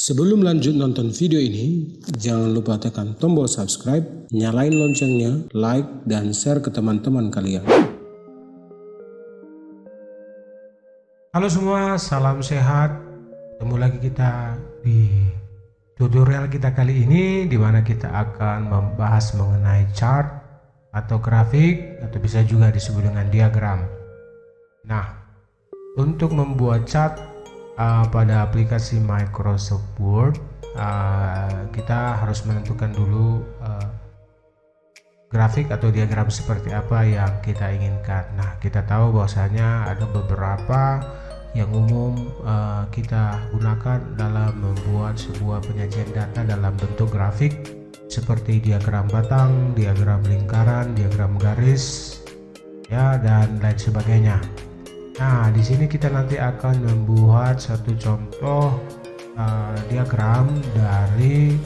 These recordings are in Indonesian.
Sebelum lanjut nonton video ini, jangan lupa tekan tombol subscribe, nyalain loncengnya, like, dan share ke teman-teman kalian. Halo semua, salam sehat. Ketemu lagi kita di tutorial kita kali ini, di mana kita akan membahas mengenai chart atau grafik, atau bisa juga disebut dengan diagram. Nah, untuk membuat chart pada aplikasi Microsoft Word, kita harus menentukan dulu grafik atau diagram seperti apa yang kita inginkan. Nah, kita tahu bahwasanya ada beberapa yang umum kita gunakan dalam membuat sebuah penyajian data dalam bentuk grafik, seperti diagram batang, diagram lingkaran, diagram garis, ya, dan lain sebagainya. Nah, di sini kita nanti akan membuat satu contoh diagram dari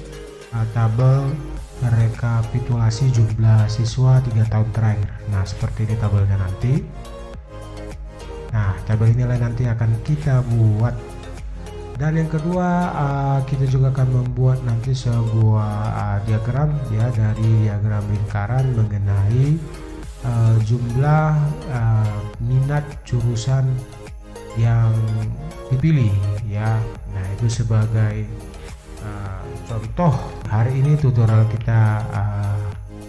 tabel rekapitulasi jumlah siswa 3 tahun terakhir. Nah, seperti di tabelnya nanti. Nah, tabel inilah nanti akan kita buat. Dan yang kedua, kita juga akan membuat nanti sebuah diagram, ya, dari diagram lingkaran mengenai jumlah minat jurusan yang dipilih, ya. Nah, itu sebagai contoh. Hari ini tutorial kita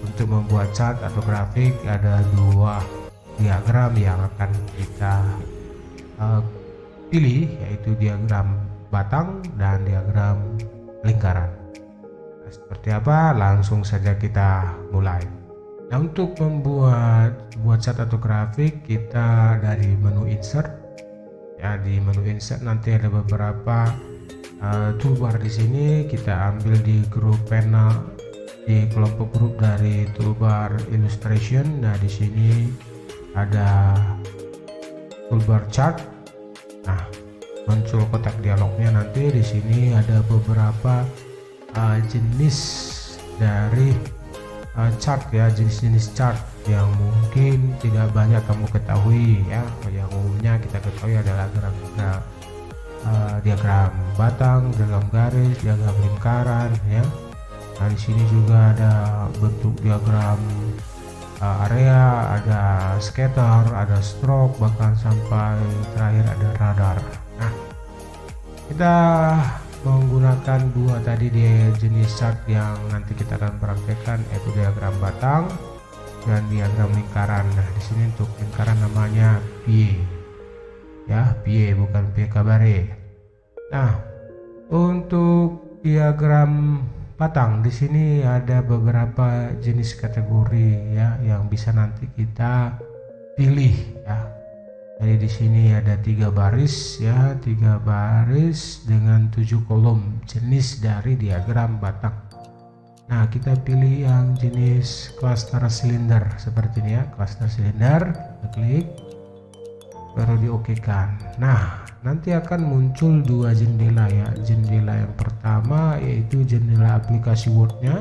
untuk membuat chart atau grafik ada 2 diagram yang akan kita pilih, yaitu diagram batang dan diagram lingkaran. Nah, seperti apa? Langsung saja kita mulai. Nah, untuk membuat chart atau grafik, kita dari menu insert, ya. Di menu insert nanti ada beberapa toolbar. Di sini kita ambil di group panel, di kelompok grup dari toolbar illustration. Nah, di sini ada toolbar chart. Nah, muncul kotak dialognya. Nanti di sini ada beberapa jenis dari chart, ya, jenis-jenis chart yang mungkin tidak banyak kamu ketahui, ya. Yang umumnya kita ketahui adalah diagram batang, diagram garis, diagram lingkaran, ya. Nah, di sini juga ada bentuk diagram area, ada scatter, ada stroke, bahkan sampai terakhir ada radar. Nah, kita menggunakan 2 tadi di jenis chart yang nanti kita akan praktekkan, yaitu diagram batang dan diagram lingkaran. Nah, di sini untuk lingkaran namanya pie, ya, pie, bukan pie kabare. Nah, untuk diagram batang di sini ada beberapa jenis kategori, ya, yang bisa nanti kita pilih, ya. Jadi di sini ada 3 baris, ya, 3 baris dengan 7 kolom jenis dari diagram batang. Nah, kita pilih yang jenis cluster silinder seperti ini, ya, cluster silinder. Kita klik, baru di-OK-kan. Nah, nanti akan muncul 2 jendela, ya. Jendela yang pertama yaitu jendela aplikasi Word-nya,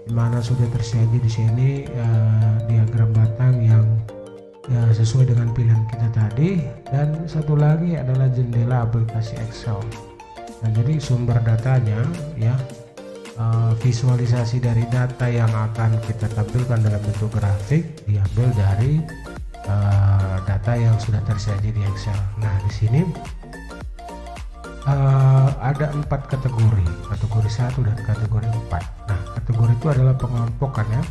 di mana sudah tersedia di sini diagram batang yang, ya, sesuai dengan pilihan kita tadi. Dan satu lagi adalah jendela aplikasi Excel. Nah, jadi sumber datanya, ya, visualisasi dari data yang akan kita tampilkan dalam bentuk grafik diambil dari data yang sudah tersedia di Excel. Nah, di sini ada 4 kategori, kategori 1 dan kategori 4. Nah, kategori itu adalah pengelompokan, ya,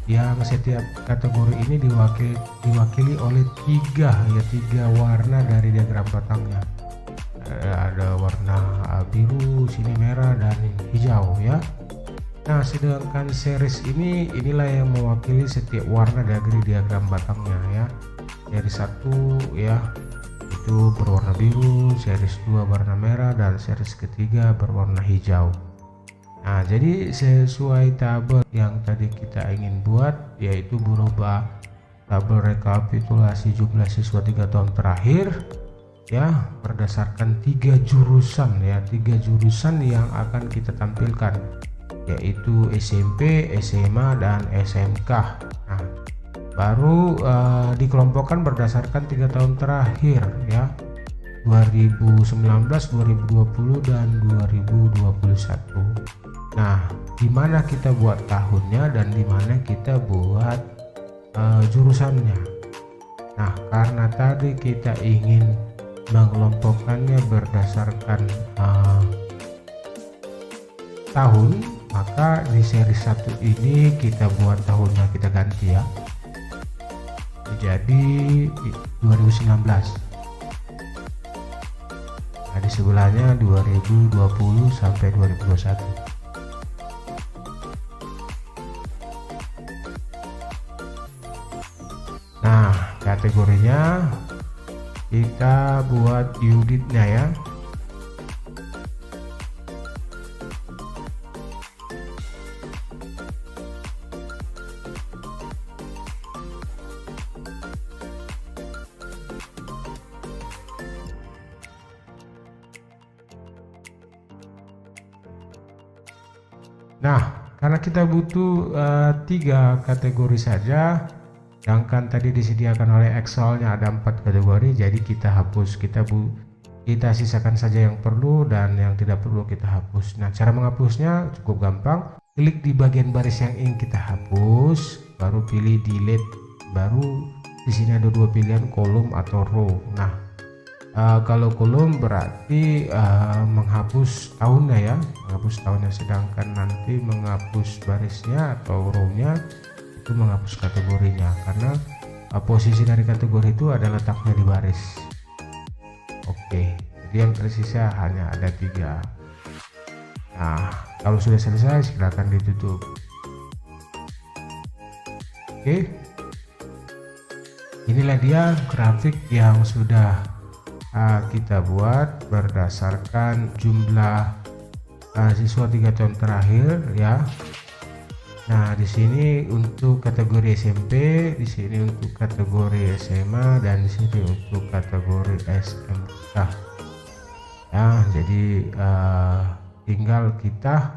yang setiap kategori ini diwakili oleh 3 warna dari diagram batangnya. Ada warna biru, sini merah, dan hijau, ya. Nah, sedangkan series inilah yang mewakili setiap warna dari diagram batangnya, ya. Series 1, ya, itu berwarna biru, series 2 berwarna merah, dan series ketiga berwarna hijau. Nah, jadi sesuai tabel yang tadi kita ingin buat, yaitu berubah tabel rekapitulasi jumlah siswa 3 tahun terakhir, ya, berdasarkan 3 jurusan, ya, 3 jurusan yang akan kita tampilkan, yaitu SMP, SMA, dan SMK. Nah, baru dikelompokkan berdasarkan 3 tahun terakhir, ya. 2019, 2020 dan 2021. Nah, di mana kita buat tahunnya dan di mana kita buat jurusannya. Nah, karena tadi kita ingin mengelompokkannya berdasarkan tahun, maka di seri 1 ini kita buat tahunnya kita ganti ya. Jadi 2019. Nah, di sebelahnya 2020 sampai 2021. Nah, kategorinya kita buat unitnya ya. Nah, karena kita butuh 3 kategori saja, sedangkan tadi disediakan oleh Excelnya ada 4 kategori, jadi kita hapus, kita sisakan saja yang perlu dan yang tidak perlu kita hapus. Nah, cara menghapusnya cukup gampang, klik di bagian baris yang ingin kita hapus, baru pilih delete, baru di sini ada 2 pilihan, kolom atau row. Nah, kalau kolom berarti menghapus tahunnya ya, menghapus tahunnya, sedangkan nanti menghapus barisnya atau row-nya itu menghapus kategorinya, karena posisi dari kategori itu ada letaknya di baris. Oke, jadi yang tersisa hanya ada 3. Nah, kalau sudah selesai silakan ditutup. Oke, inilah dia grafik yang sudah kita buat berdasarkan jumlah siswa 3 tahun terakhir ya. Nah, di sini untuk kategori SMP, di sini untuk kategori SMA, dan di sini untuk kategori SMK. Ya, jadi tinggal kita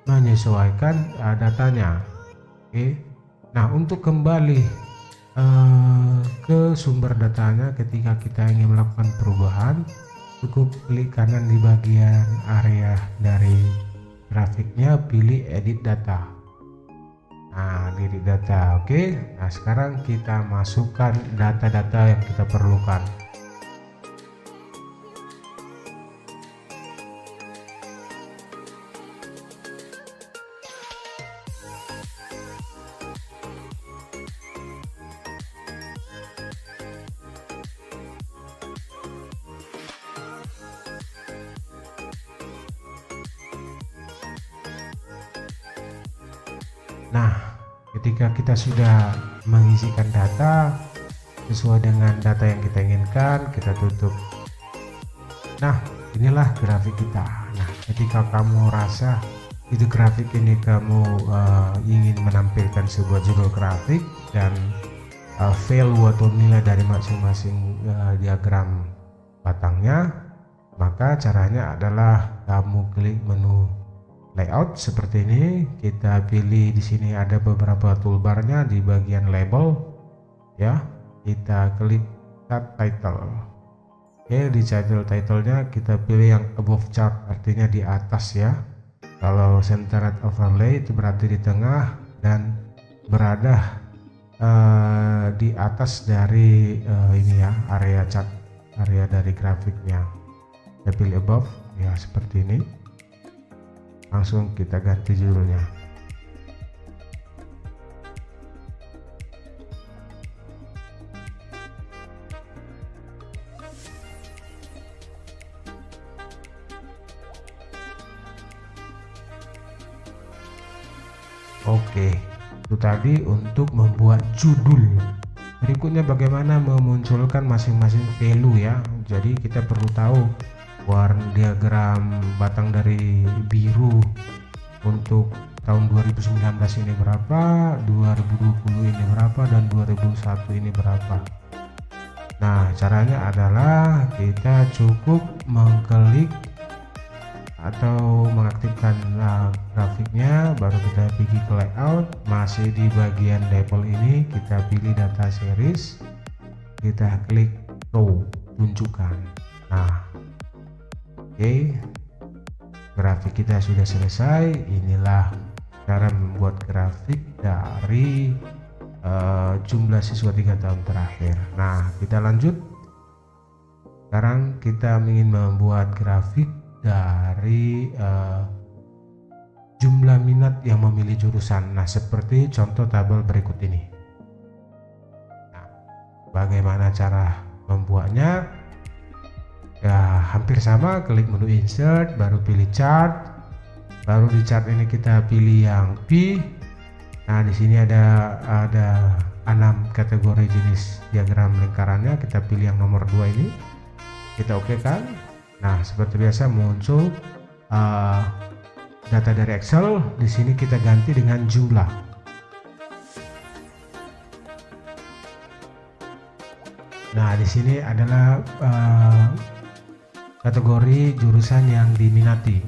menyesuaikan datanya. Oke. Nah, untuk kembali ke sumber datanya, ketika kita ingin melakukan perubahan, cukup klik kanan di bagian area dari grafiknya, pilih edit data. Nah, edit data. Oke. Nah, sekarang kita masukkan data-data yang kita perlukan. Nah, ketika kita sudah mengisikan data sesuai dengan data yang kita inginkan, kita tutup. Nah, inilah grafik kita. Nah, ketika kamu rasa itu grafik ini kamu ingin menampilkan sebuah judul grafik dan value atau nilai dari masing-masing diagram batangnya, maka caranya adalah kamu klik menu layout seperti ini. Kita pilih di sini ada beberapa toolbarnya di bagian label ya. Kita klik tab title. Oke, di title-nya kita pilih yang above chart, artinya di atas ya. Kalau centered overlay itu berarti di tengah dan berada di atas dari ini ya, area chart, area dari grafiknya. Kita pilih above ya, seperti ini. Langsung kita ganti judulnya. Oke, itu tadi untuk membuat judul. Berikutnya bagaimana memunculkan masing-masing value ya. Jadi kita perlu tahu warna diagram batang dari biru untuk tahun 2019 ini berapa, 2020 ini berapa, dan 2001 ini berapa. Nah, caranya adalah kita cukup mengklik atau mengaktifkan grafiknya, baru kita pergi ke layout. Masih di bagian label ini kita pilih data series, kita klik show, tunjukkan. Nah, oke, grafik kita sudah selesai. Inilah cara membuat grafik dari jumlah siswa 3 tahun terakhir. Nah, kita lanjut. Sekarang kita ingin membuat grafik dari jumlah minat yang memilih jurusan. Nah, seperti contoh tabel berikut ini. Nah, bagaimana cara membuatnya? Ya, hampir sama. Klik menu insert, baru pilih chart. Baru di chart ini kita pilih yang P. Nah, di sini ada 6 kategori jenis diagram lingkarannya. Kita pilih yang nomor 2 ini. Kita oke kan? Nah, seperti biasa muncul data dari Excel. Di sini kita ganti dengan jumlah. Nah, di sini adalah kategori jurusan yang diminati.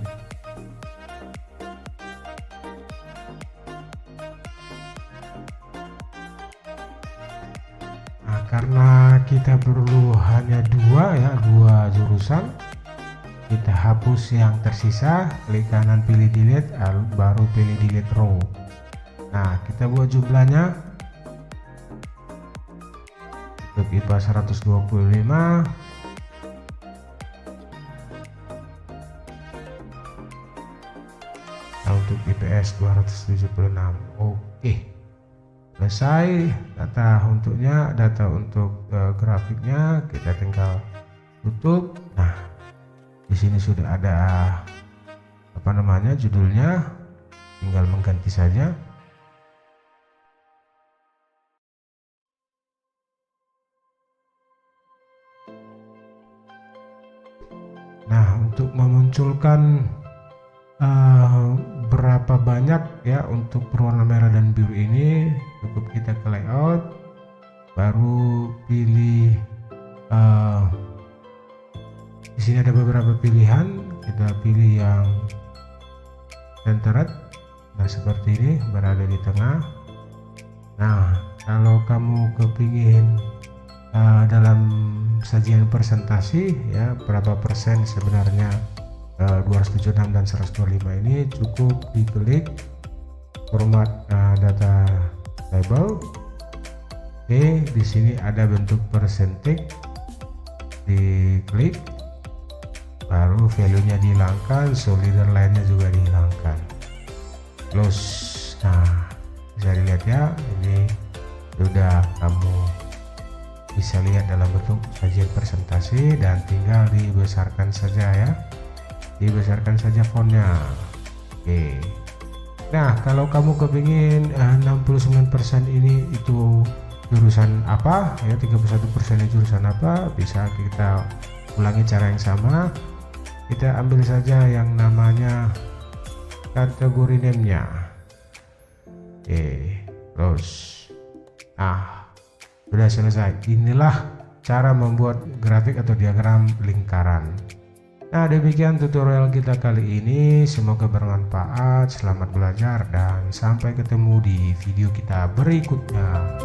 Nah, karena kita perlu hanya dua jurusan, kita hapus yang tersisa, klik kanan pilih delete, baru pilih delete row. Nah, kita buat jumlahnya. Untuk IPA 125, untuk IPS 276. Oke, selesai. Data untuk grafiknya kita tinggal tutup. Nah, di sini sudah ada judulnya, tinggal mengganti saja. Nah, untuk memunculkan berapa banyak ya untuk berwarna merah dan biru ini, cukup kita ke layout, baru pilih di sini ada beberapa pilihan, kita pilih yang centered. Nah, seperti ini, berada di tengah. Nah, kalau kamu kepingin dalam sajian presentasi ya berapa persen sebenarnya 276 dan 125 ini, cukup diklik format data table. Oke, di sini ada bentuk percentage, diklik, baru value-nya dihilangkan, leader lainnya juga dihilangkan, close. Nah, bisa dilihat ya, ini sudah kamu bisa lihat dalam bentuk sajian presentasi, dan tinggal dibesarkan saja ya. Dibesarkan saja fontnya. Oke. Nah, kalau kamu kepingin 69% ini itu jurusan apa ya, 31% ini jurusan apa, bisa kita ulangi cara yang sama. Kita ambil saja yang namanya kategori name-nya. Oke, close. Nah, sudah selesai. Inilah cara membuat grafik atau diagram lingkaran. Nah, demikian tutorial kita kali ini, semoga bermanfaat. Selamat belajar dan sampai ketemu di video kita berikutnya.